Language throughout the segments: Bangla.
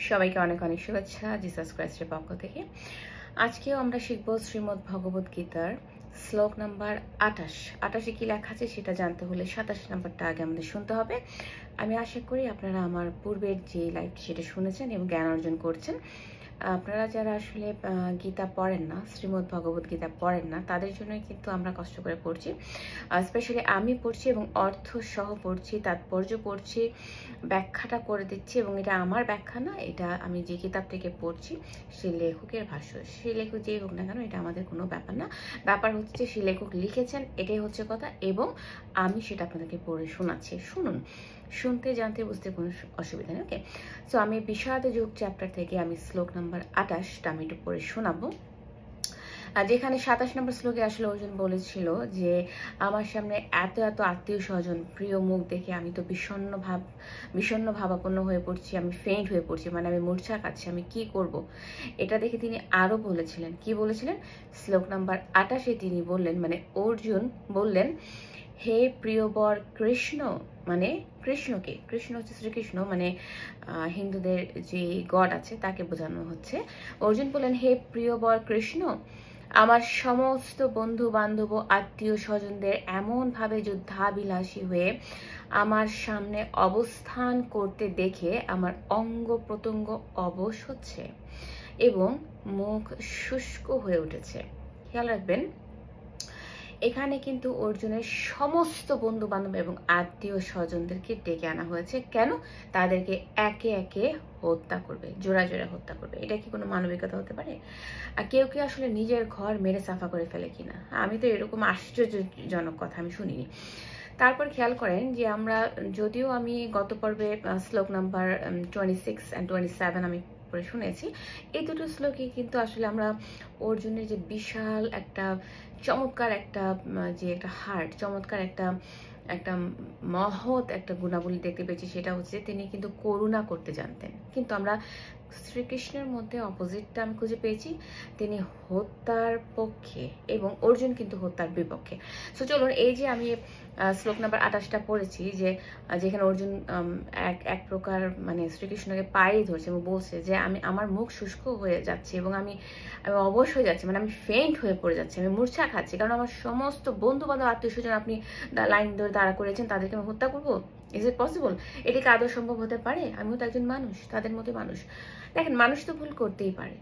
সবাইকে অনেক অনেক শুভেচ্ছা জিসাস ক্রাইস্টের পক্ষ থেকে। আজকেও আমরা শিখব শ্রীমদ্ ভগবত গীতার শ্লোক নাম্বার 28। 28-এ কি লেখা আছে সেটা জানতে হলে 27 নাম্বারটা আগে আমাদের শুনতে হবে। আমি আশা করি আপনারা আমার পূর্বের যে লাইভটি সেটা শুনেছেন এবং জ্ঞান অর্জন করছেন। আপনারা যারা আসলে গীতা পড়েন না, শ্রীমদ্ ভগবত গীতা পড়েন না, তাদের জন্যই কিন্তু আমরা কষ্ট করে পড়ছি। স্পেশালি আমি পড়ছি এবং অর্থ সহ পড়ছি, তাৎপর্য পড়ছি, ব্যাখ্যাটা করে দিচ্ছি। এবং এটা আমার ব্যাখ্যা না, এটা আমি যে কিতাব থেকে পড়ছি সেই লেখকের ভাষ্য। সেই লেখক যেই হোক না কেন, এটা আমাদের কোনো ব্যাপার না। ব্যাপার হচ্ছে সেই লেখক লিখেছেন, এটাই হচ্ছে কথা, এবং আমি সেটা আপনাদেরকে পড়ে শোনাচ্ছি। শুনুন, শুনতে জানতে বুঝতে কোনো অসুবিধা নেই। ওকে, সো আমি বিষাদ যোগ চ্যাপ্টার থেকে আমি শ্লোক নাম্বার 28টা আমি একটু পড়ে শোনাবো। যেখানে 27 নম্বর শ্লোকে আসলে অর্জুন বলেছিল যে আমার সামনে এত এত আত্মীয় স্বজন প্রিয় মুখ দেখে আমি তো বিষণ্ণ ভাবাপন্ন হয়ে পড়ছি, আমি ফেইন্ট হয়ে পড়ছি, মানে আমি মূর্ছা খাচ্ছি, আমি কি করব। এটা দেখে তিনি আরো বলেছিলেন, কি বলেছিলেন, শ্লোক নাম্বার 28-এ তিনি বললেন, মানে অর্জুন বললেন, হে প্রিয়বর কৃষ্ণ, মানে কৃষ্ণকে, কৃষ্ণ হচ্ছে শ্রীকৃষ্ণ, মানে হিন্দুদের যে গড আছে তাকে বোঝানো হচ্ছে। অর্জুন বললেন, হে প্রিয়বর কৃষ্ণ, আমার সমস্ত বন্ধু বান্ধব আত্মীয় স্বজনদের এমনভাবে যুদ্ধাবিলাসী হয়ে আমার সামনে অবস্থান করতে দেখে আমার অঙ্গ প্রত্যঙ্গ অবশ হচ্ছে এবং মুখ শুষ্ক হয়ে উঠেছে। খেয়াল রাখবেন, এখানে কিন্তু অর্জুনের সমস্ত বন্ধু বান্ধব এবং আত্মীয় স্বজনদেরকে ডেকে আনা হয়েছে। কেন? তাদেরকে একে একে হত্যা করবে, জোড়া জোড়া হত্যা করবে। এটা কি কোনো মানবিকতা হতে পারে? আর কেউ কি আসলে নিজের ঘর মেরে সাফা করে ফেলে কিনা? আমি তো এরকম আশ্চর্যজনক কথা আমি শুনিনি। তারপর খেয়াল করেন যে আমরা, যদিও আমি গত পর্বে শ্লোক নাম্বার 26 and 27 আমি পড়ে শুনেছি, এই দুটো শ্লোকে কিন্তু আসলে আমরা অর্জুনের যে বিশাল একটা চমৎকার একটা যে একটা হার্ট, চমৎকার একটা একটা মহৎ একটা গুণাবলী দেখতে পেয়েছি। সেটা হচ্ছে তিনি কিন্তু করুণা করতে জানতেন। কিন্তু আমরা শ্রীকৃষ্ণের মধ্যে অপোজিটটা আমি খুঁজে পেয়েছি, তিনি হত্যার পক্ষে এবং অর্জুন কিন্তু হত্যার বিপক্ষে। সো চলুন, এই যে আমি শ্লোক নাম্বার 28টা পড়েছি, যে যেখানে অর্জুন এক প্রকার মানে শ্রীকৃষ্ণকে পায়ে ধরছে এবং বলছে যে আমার মুখ শুষ্ক হয়ে যাচ্ছে এবং আমি অবশ হয়ে যাচ্ছি, মানে আমি ফেইন্ট হয়ে পড়ে যাচ্ছি, আমি মূর্ছা খাচ্ছি, কারণ আমার সমস্ত বন্ধু বান্ধব আত্মীয় স্বজন আপনি লাইন ধরে দাঁড়া করেছেন, তাদেরকে আমি হত্যা করবো। Is it possible? এটা কি আদৌ সম্ভব হতে পারে? আমিও তো একজন মানুষ, তাদের মতো মানুষ। দেখেন, মানুষ তো ভুল করতেই পারে।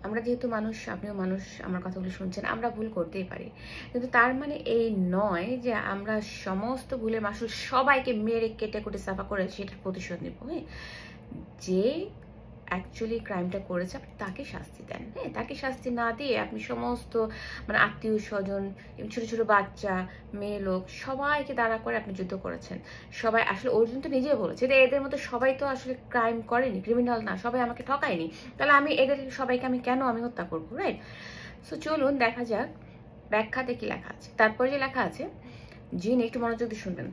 আমরা যেহেতু মানুষ, আপনিও মানুষ, আমার কথাগুলো শুনছেন, আমরা ভুল করতেই পারি। কিন্তু তার মানে এই নয় যে আমরা সমস্ত ভুলের মাসুল সবাইকে মেরে কেটে কুটে সাফা করে সেটার প্রতিশোধ নেব। হ্যাঁ, যে অ্যাকচুয়ালি ক্রাইমটা করেছে আপনি তাকে শাস্তি দেন। হ্যাঁ, তাকে শাস্তি না দিয়ে আপনি সমস্ত মানে আত্মীয় স্বজন, ছোট ছোট বাচ্চা, মেয়ে লোক সবাইকে দাঁড়া করে আপনি যুদ্ধ করেছেন। সবাই আসলে, অর্জুন তো নিজেই বলেছে যে এদের মধ্যে সবাই তো আসলে ক্রাইম করেনি, ক্রিমিনাল না, সবাই আমাকে ঠকায়নি, তাহলে আমি এদের সবাইকে আমি কেন হত্যা করবো? রাইট? সো চলুন দেখা যাক ব্যাখ্যাতে কি লেখা আছে। তারপরে যে লেখা আছে, যিনি, একটু মনোযোগ দিয়ে শুনবেন,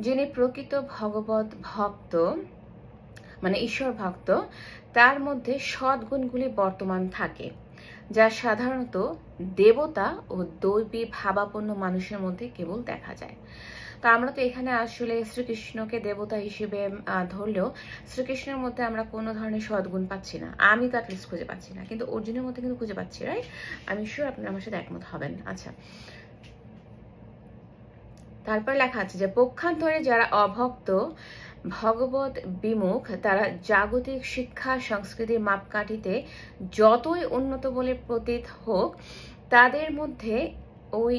যিনি প্রকৃত ভগবত ভক্ত মানে ঈশ্বর ভক্ত, তার মধ্যে সদ্গুণগুলি বর্তমান থাকে, যা সাধারণত দেবতা ও দৈবী ভাবাপন্ন মানুষের মধ্যে কেবল দেখা যায়। তো আমরা তো এখানে আসলে শ্রীকৃষ্ণকে দেবতা হিসেবে ধরলেও শ্রীকৃষ্ণের মধ্যে আমরা কোনো ধরনের সদ্গুণ পাচ্ছি না, আমি তো অ্যাটলিস্ট খুঁজে পাচ্ছি না, কিন্তু অর্জুনের মধ্যে কিন্তু খুঁজে পাচ্ছি। রাইট? আমি শিওর আপনারা আমার সাথে একমত হবেন। আচ্ছা, তারপর লেখা আছে যে পক্ষান্তরে যারা অভক্ত ভগবত বিমুখ, তারা জাগতিক শিক্ষা সংস্কৃতির মাপকাঠিতে যতই উন্নত বলে প্রতীত হোক, তাদের মধ্যে ওই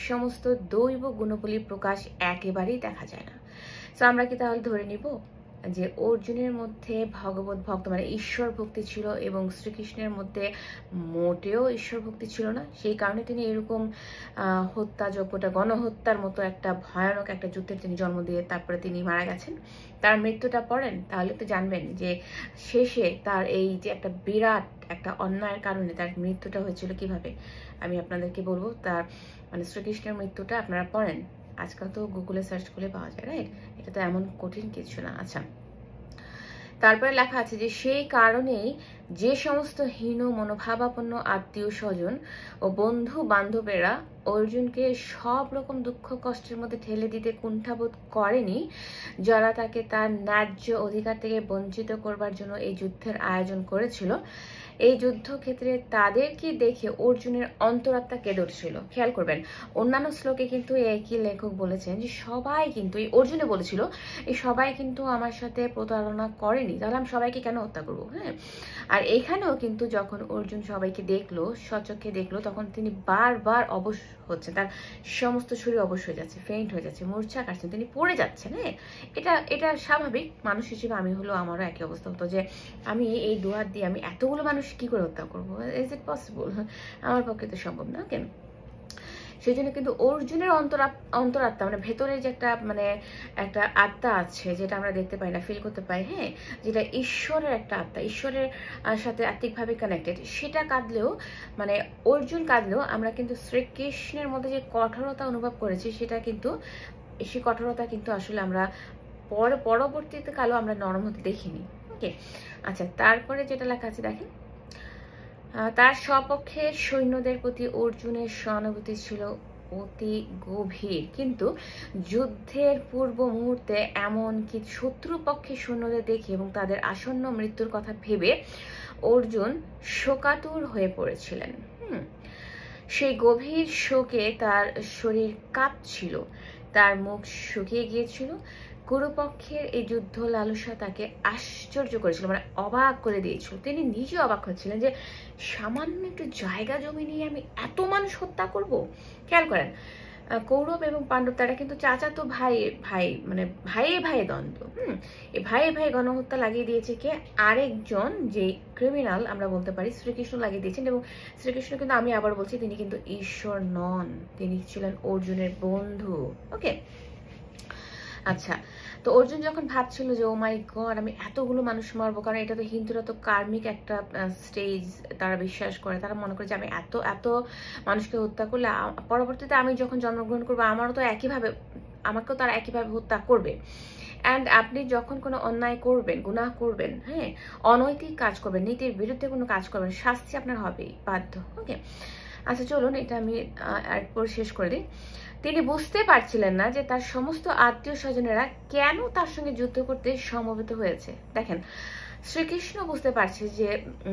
সমস্ত দৈব গুণবলী প্রকাশ একেবারেই দেখা যায় না। তো আমরা কি তাহলে ধরে নিব যে অর্জুনের মধ্যে ভগবত ভক্ত মানে ঈশ্বর ভক্তি ছিল এবং শ্রীকৃষ্ণের মধ্যে মোটেও ঈশ্বর ভক্তি ছিল না? সেই কারণে তিনি এরকম হত্যাযজ্ঞটা, গণহত্যার মতো একটা ভয়ানক একটা যুদ্ধের তিনি জন্ম দিয়ে তারপরে তিনি মারা গেছেন। তার মৃত্যুটা পড়েন, তাহলে তো জানবেন যে শেষে তার এই যে একটা বিরাট একটা অন্যায়ের কারণে তার মৃত্যুটা হয়েছিল কিভাবে। আমি আপনাদেরকে বলবো, তার মানে শ্রীকৃষ্ণের মৃত্যুটা আপনারা পড়েন, আজকাল তো গুগলে সার্চ করলে পাওয়া যায়। রাইট? এটা তো এমন কঠিন কিছু না। আচ্ছা, তারপরে লেখা আছে যে সেই কারণেই যে সমস্ত হীন মনোভাবাপন্ন আত্মীয় স্বজন ও বন্ধু বান্ধবেরা অর্জুনকে সব রকম দুঃখ কষ্টের মধ্যে ঠেলে দিতে কুণ্ঠাবোধ করেনি, যারা তাকে তার ন্যায্য অধিকার থেকে বঞ্চিত করবার জন্য এই যুদ্ধের আয়োজন করেছিল, এই যুদ্ধক্ষেত্রে তাদেরকে দেখে অর্জুনের অন্তরাত্মা কেঁদে উঠছিল। খেয়াল করবেন, অন্যান্য শ্লোকে কিন্তু একই লেখক বলেছেন যে সবাই কিন্তু, এই অর্জুনে বলেছিল এই সবাই কিন্তু আমার সাথে প্রতারণা করেনি, তাহলে আমি সবাইকে কেন হত্যা করবো? হ্যাঁ, আর এখানেও কিন্তু যখন অর্জুন সবাইকে দেখলো, স্বচক্ষে দেখলো, তখন তিনি বারবার অবশ হচ্ছেন, তার সমস্ত শরীর অবশ হয়ে যাচ্ছে, ফেইন্ট হয়ে যাচ্ছে, মূর্ছা কাটছেন, তিনি পড়ে যাচ্ছেন। হ্যাঁ, এটা স্বাভাবিক, মানুষ হিসেবে আমি হলো আমারও একই অবস্থা হতো যে আমি এই দুহাত দিয়ে আমি এতগুলো মানুষ কি করে হত্যা করবো? Is it possible? আমার পক্ষে তো সম্ভব না। কেন? সেই জন্য কিন্তু অর্জুনের অন্তরাত্মা মানে ভেতরের যে একটা আত্মা আছে, যেটা আমরা দেখতে পাই না, ফিল করতে পাই, হ্যাঁ, যেটা ঈশ্বরের একটা আত্মা, ঈশ্বরের সাথে আত্মিকভাবে কানেক্টেড, সেটা কাঁদলেও মানে অর্জুন কাঁদলেও আমরা কিন্তু শ্রীকৃষ্ণের মধ্যে যে কঠোরতা অনুভব করেছি, সেটা কিন্তু সেই কঠোরতা কিন্তু আসলে আমরা পরবর্তীতে কালেও আমরা নরম হতে দেখিনি। ওকে, আচ্ছা, তারপরে যেটা লেখা আছে দেখেন, তার স্বপক্ষের সৈন্যদের প্রতি অর্জুনের সহানুভূতি ছিল অতি গভীর, কিন্তু যুদ্ধের পূর্ব মুহূর্তে এমনকি শত্রুপক্ষের সৈন্যদের দেখে এবং তাদের আসন্ন মৃত্যুর কথা ভেবে অর্জুন শোকাতুর হয়ে পড়েছিলেন। সেই গভীর শোকে তার শরীর কাঁপছিল, তার মুখ শুকিয়ে গিয়েছিল। কুরুপক্ষের এই যুদ্ধ লালসা তাকে আশ্চর্য করেছিল, মানে অবাক করে দিয়েছিল। তিনি নিজে অবাক হচ্ছিলেন যে সামান্য একটু জায়গা জমি নিয়ে আমি এত মানুষ হত্যা করব। খেয়াল করেন, কৌরব এবং পাণ্ডব তারা কিন্তু চাচাতো ভাই মানে ভাইয়ে দ্বন্দ্ব। এই ভাইয়ে গণহত্যা লাগিয়ে দিয়েছে কে? আরেকজন যে ক্রিমিনাল আমরা বলতে পারি, শ্রীকৃষ্ণ লাগিয়ে দিয়েছেন। এবং শ্রীকৃষ্ণ কিন্তু, আমি আবার বলছি, তিনি কিন্তু ঈশ্বর নন, তিনি ছিলেন অর্জুনের বন্ধু। ওকে, আচ্ছা, তো অর্জুন যখন ভাবছিল যে ও মাই গড আমি এতগুলো মানুষ মারবো, কারণ এটা তো হিন্দুরা তো কার্মিক একটা স্টেজ তারা বিশ্বাস করে, তারা মনে করে যে আমি এত মানুষকে হত্যা করলে পরবর্তীতে আমি যখন জন্মগ্রহণ করবো আমারও তো একইভাবে, আমাকেও তারা একইভাবে হত্যা করবে। অ্যান্ড আপনি যখন কোনো অন্যায় করবেন, গুনাহ করবেন, হ্যাঁ, অনৈতিক কাজ করবেন, নীতির বিরুদ্ধে কোনো কাজ করবেন, শাস্তি আপনার হবেই, বাধ্য। ওকে, আচ্ছা চলুন এটা আমি একবার শেষ করে দিই। তিনি বুঝতে পারছিলেন না যে তার সমস্ত আত্মীয় স্বজনেরা কেন তার সঙ্গে যুদ্ধ করতে সমবেত হয়েছে। দেখেন, শ্রীকৃষ্ণ বুঝতে পারছে যে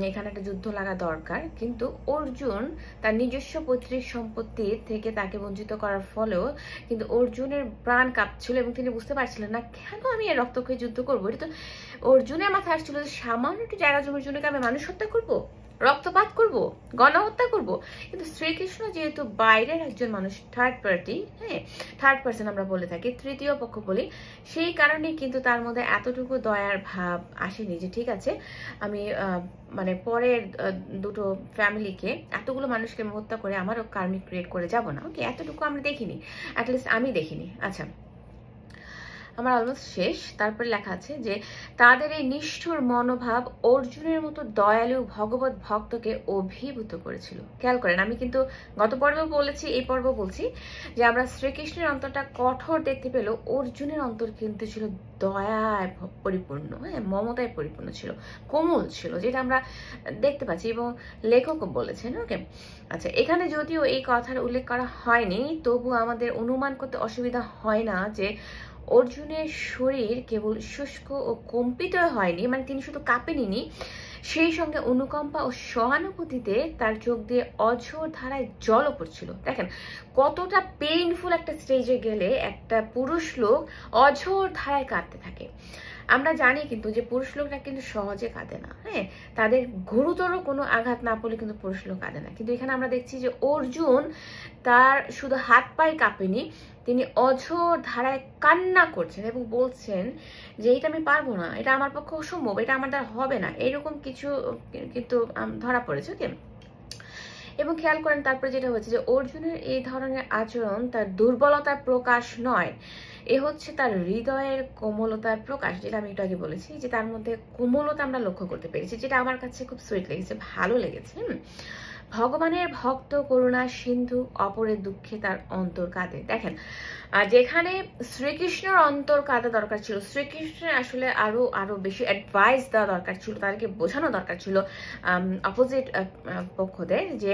এখানে একটা যুদ্ধ লাগা দরকার, কিন্তু অর্জুন তার নিজস্ব পৈতৃক সম্পত্তি থেকে তাকে বঞ্চিত করার ফলেও কিন্তু অর্জুনের প্রাণ কাঁপছিল এবং তিনি বুঝতে পারছিলেন না কেন আমি এই রক্তক্ষয়ী যুদ্ধ করবো। এটা তো অর্জুনের মাথায় আসছিল যে সামান্য একটু জায়গা জমির জন্য আমি মানুষ হত্যা করবো, রক্তপাত করব, গণহত্যা করব। কিন্তু শ্রীকৃষ্ণ যেহেতু বাইরের একজন মানুষ, থার্ড পার্টি, হ্যাঁ, থার্ড পার্সন আমরা বলে থাকি, তৃতীয় পক্ষ বলি, সেই কারণে কিন্তু তার মধ্যে এতটুকু দয়ার ভাব আসেনি যে ঠিক আছে আমি মানে পরের দুটো ফ্যামিলিকে, এতগুলো মানুষকে হত্যা করে আমারও কার্মিক ক্রিয়েট করে যাব না। ওকে, এতটুকু আমরা দেখিনি, অ্যাটলিস্ট আমি দেখিনি। আচ্ছা, আমার অলমোস্ট শেষ। তারপরে লেখা আছে যে তাদের এই নিষ্ঠুর মনোভাব অর্জুনের মতো দয়ালু ভগবত ভক্তকে অভিভূত করেছিল। খেয়াল করেন, আমি কিন্তু গত পর্বে বলেছি, এই পর্ব বলছি যে আমরা শ্রীকৃষ্ণের অন্তরটা কঠোর দেখতে পেলেও অর্জুনের অন্তর কিন্তু ছিল দয়ায় পরিপূর্ণ, হ্যাঁ, মমতায় পরিপূর্ণ ছিল, কোমল ছিল, যেটা আমরা দেখতে পাচ্ছি এবং লেখকও বলেছেন। ওকে, আচ্ছা, এখানে যদিও এই কথার উল্লেখ করা হয়নি, তবু আমাদের অনুমান করতে অসুবিধা হয় না যে অর্জুনের শরীর কেবল শুষ্ক ও কম্পিত হয়নি, মানে তিনি শুধু কাঁপেনি, সেই সঙ্গে অনুকম্পা ও সহানুভূতিতে তার চোখ দিয়ে অঝোর ধারায় জলও পড়ছিল। দেখেন কতটা পেইনফুল একটা স্টেজে গেলে একটা পুরুষ লোক অঝোর ধারায় কাঁদতে থাকে। আমরা জানি কিন্তু যে পুরুষ লোকরা কিন্তু সহজে কাঁদে না, হ্যাঁ, তাদের গুরুতর কোনো আঘাত না পড়লে কিন্তু পুরুষ লোক কাঁদে না। কিন্তু এখানে আমরা দেখছি যে অর্জুন তার শুধু হাত পায়ে কাঁপেনি, তিনি অঝোর ধারায় কান্না করছেন এবং বলছেন যে এটা আমি পারবো না, এটা আমার পক্ষে অসম্ভব, এটা আমার দ্বারা হবে না, এরকম কিছু কিন্তু ধরা পড়েছে। ওকে, এবং খেয়াল করেন তারপরে যেটা হচ্ছে যে অর্জুনের এই ধরনের আচরণ তার দুর্বলতার প্রকাশ নয়, এ হচ্ছে তার হৃদয়ের কোমলতার প্রকাশ, যেটা আমি একটু আগে বলেছি যে তার মধ্যে কোমলতা আমরা লক্ষ্য করতে পেরেছি, যেটা আমার কাছে খুব সুইট লেগেছে, ভালো লেগেছে। ভগবানের ভক্ত করুণা সিন্ধু, অপরের দুঃখে তার অন্তর কাঁদে। দেখেন, যেখানে শ্রীকৃষ্ণের অন্তর কাঁদা দরকার ছিল, শ্রীকৃষ্ণের আসলে আরো আরো বেশি অ্যাডভাইস দেওয়া দরকার ছিল, তাদেরকে বোঝানো দরকার ছিল অপোজিট পক্ষদের, যে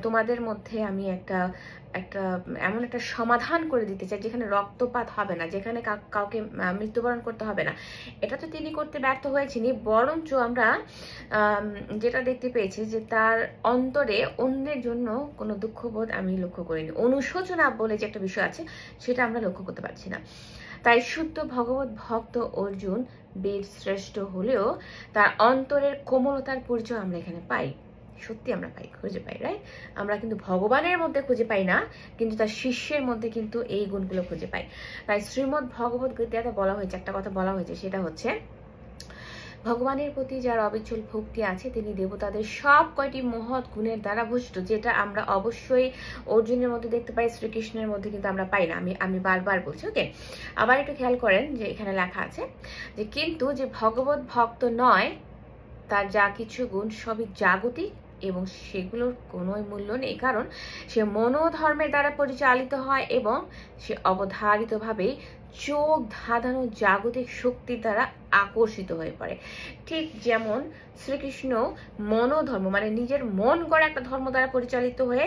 তোমাদের মধ্যে আমি একটা এমন একটা সমাধান করে দিতে চাই যেখানে রক্তপাত হবে না, যেখানে কাউকে মৃত্যুবরণ করতে হবে না। এটা তো তিনি করতে ব্যর্থ হয়েছেন, বরঞ্চ আমরা যেটা দেখতে পেয়েছি যে তার অন্তরে অন্যের জন্য কোনো দুঃখবোধ আমি লক্ষ্য করিনি। অনুশোচনা বলে যে একটা বিষয় আছে, সেটা আমরা লক্ষ্য করতে পারছি না। তাই শুদ্ধ ভগবত ভক্ত অর্জুন বীর শ্রেষ্ঠ হলেও তার অন্তরের কোমলতার পরিচয় আমরা এখানে পাই। সত্যি আমরা খুঁজে পাই, রাইট? আমরা কিন্তু ভগবানের মধ্যে খুঁজে পাই না, কিন্তু তার শিষ্যের মধ্যে কিন্তু এই গুণগুলো খুঁজে পাই। তাই শ্রীমদ্ ভগবত গীতাতে বলা হয়েছে, একটা কথা বলা হয়েছে, সেটা হচ্ছে ভগবানের প্রতি যার অবিচল ভক্তি আছে তিনি দেবতাদের সব কয়টি মহৎ গুণের দ্বারা ভূষিত, যেটা আমরা অবশ্যই অর্জুনের মধ্যে দেখতে পাই, শ্রীকৃষ্ণের মধ্যে কিন্তু আমরা পাই না। আমি বারবার বলছি, ওকে? আবার একটু খেয়াল করেন যে এখানে লেখা আছে যে কিন্তু যে ভগবত ভক্ত নয় তার যা কিছু গুণ সবই জাগতিক এবং সেগুলোর কোনোই মূল্য নেই, কারণ সে মনোধর্মের দ্বারা পরিচালিত হয় এবং সে অবধারিতভাবেই চোখ ধাঁধানো জাগতিক শক্তির দ্বারা আকর্ষিত হয়ে পড়ে। ঠিক যেমন শ্রীকৃষ্ণ মনোধর্ম মানে নিজের মন গড়া একটা ধর্ম দ্বারা পরিচালিত হয়ে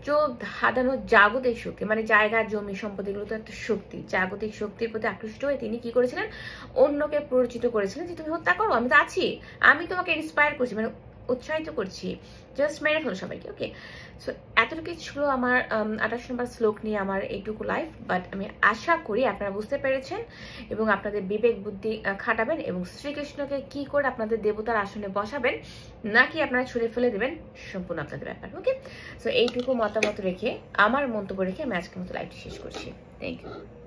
চোখ ধাঁধানো জাগতিক শক্তি মানে জায়গা জমি সম্পত্তি, এগুলো তো একটা শক্তি, জাগতিক শক্তির প্রতি আকৃষ্ট হয়ে তিনি কি করেছিলেন, অন্যকে পরিচিত করেছিলেন যে তুমি হত্যা করো, আমি তো আছি, আমি তোমাকে ইন্সপায়ার করছি, মানে উৎসাহিত করছি, জাস্ট মেরে ফেলো সবাইকে। ওকে, সো এতটুকু ছিল আমার 28 নম্বর শ্লোক নিয়ে আমার এইটুকু লাইফ। বাট আমি আশা করি আপনারা বুঝতে পেরেছেন এবং আপনাদের বিবেক বুদ্ধি খাটাবেন এবং শ্রীকৃষ্ণকে কি করে আপনাদের দেবতার আসনে বসাবেন নাকি আপনারা ছুঁড়ে ফেলে দেবেন, সম্পূর্ণ আপনাদের ব্যাপার। ওকে, সো এইটুকু মতামত রেখে আমার মন্তব্য রেখে আমি আজকের মতো লাইভটি শেষ করছি। Thank you.